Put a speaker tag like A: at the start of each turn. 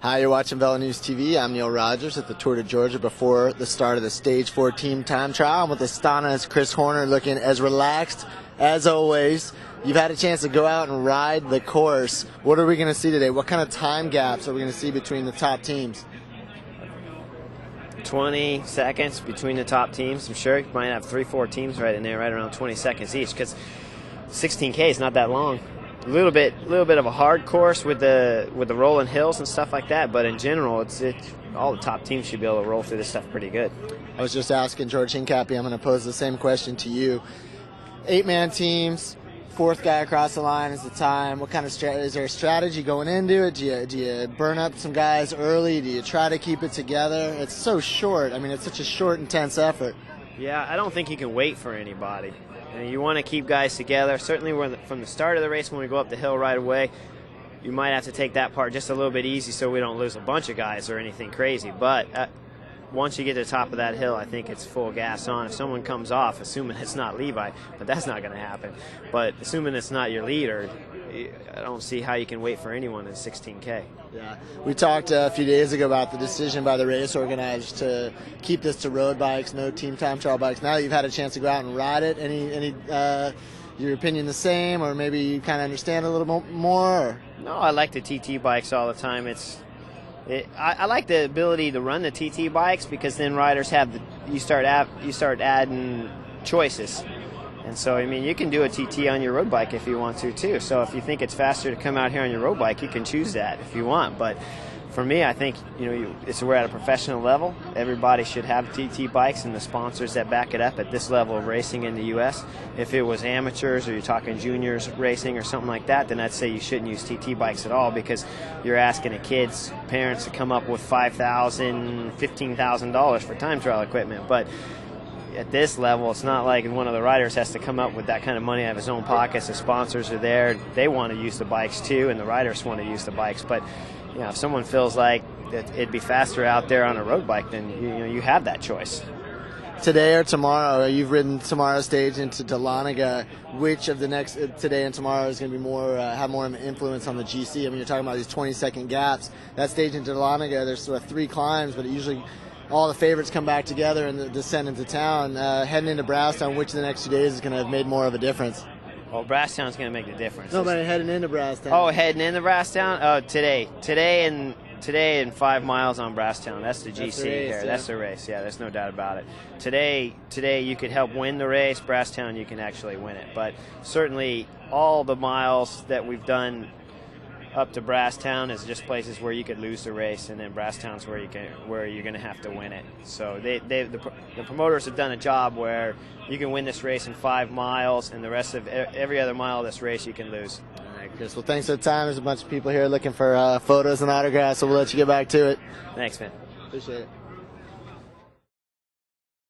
A: Hi, you're watching Velo News TV. I'm Neil Rogers at the Tour de Georgia before the start of the Stage 4 team time trial. I'm with Astana's Chris Horner, looking as relaxed as always. You've had a chance to go out and ride the course. What are we going to see today? What kind of time gaps are we going to see between the top teams?
B: 20 seconds between the top teams. I'm sure you might have 3-4 teams right in there, right around 20 seconds each, because 16K is not that long. A little bit of a hard course with the rolling hills and stuff like that, but in general, it's all the top teams should be able to roll through this stuff pretty good.
A: I was just asking George Hincapie. I'm going to pose the same question to you. 8-man teams, fourth guy across the line is the time. What kind of is there a strategy going into it? Do you burn up some guys early? Do you try to keep it together? It's so short. I mean, it's such a short, intense effort.
B: Yeah, I don't think you can wait for anybody. You want to keep guys together. Certainly from the start of the race, when we go up the hill right away, you might have to take that part just a little bit easy so we don't lose a bunch of guys or anything crazy. But once you get to the top of that hill, I think it's full gas on. If someone comes off, assuming it's not Levi, but that's not going to happen, but assuming it's not your leader, I don't see how you can wait for anyone in 16K.
A: Yeah, we talked a few days ago about the decision by the race organizers to keep this to road bikes, no team time trial bikes. Now that you've had a chance to go out and ride it, any your opinion the same, or maybe you kind of understand a little more? Or?
B: No, I like the TT bikes all the time. I like the ability to run the TT bikes because then riders have you start adding choices. And so, I mean, you can do a TT on your road bike if you want to, too. So if you think it's faster to come out here on your road bike, you can choose that if you want. But for me, I think, we're at a professional level. Everybody should have TT bikes and the sponsors that back it up at this level of racing in the U.S. If it was amateurs or you're talking juniors racing or something like that, then I'd say you shouldn't use TT bikes at all because you're asking a kid's parents to come up with $5,000, $15,000 for time trial equipment. But at this level, it's not like one of the riders has to come up with that kind of money out of his own pockets. The sponsors are there. They want to use the bikes too, and the riders want to use the bikes. But if someone feels like it'd be faster out there on a road bike, then you have that choice.
A: Today or tomorrow, you've ridden tomorrow's stage into Dahlonega. Which of the next today and tomorrow is going to be have more of an influence on the GC? I mean, you're talking about these 20-second gaps. That stage in Dahlonega, there's sort of 3 climbs, but it usually all the favorites come back together and the descent into town. Heading into Brasstown, which of the next 2 days is going to have made more of a difference?
B: Well, Brasstown's going to make the difference.
A: No, but heading into Brasstown.
B: Oh, heading into Brasstown? Oh, today and 5 miles on Brasstown. That's the GC
A: race,
B: here.
A: yeah.
B: That's the race. Yeah, there's no doubt about it. Today you could help win the race. Brasstown, you can actually win it. But certainly all the miles that we've done up to Brasstown is just places where you could lose the race, and then Brasstown's where you're going to have to win it. So the promoters have done a job where you can win this race in 5 miles, and the rest of every other mile of this race you can lose.
A: All right, Chris. Well, thanks for the time. There's a bunch of people here looking for photos and autographs, so we'll let you get back to it.
B: Thanks, man.
A: Appreciate it.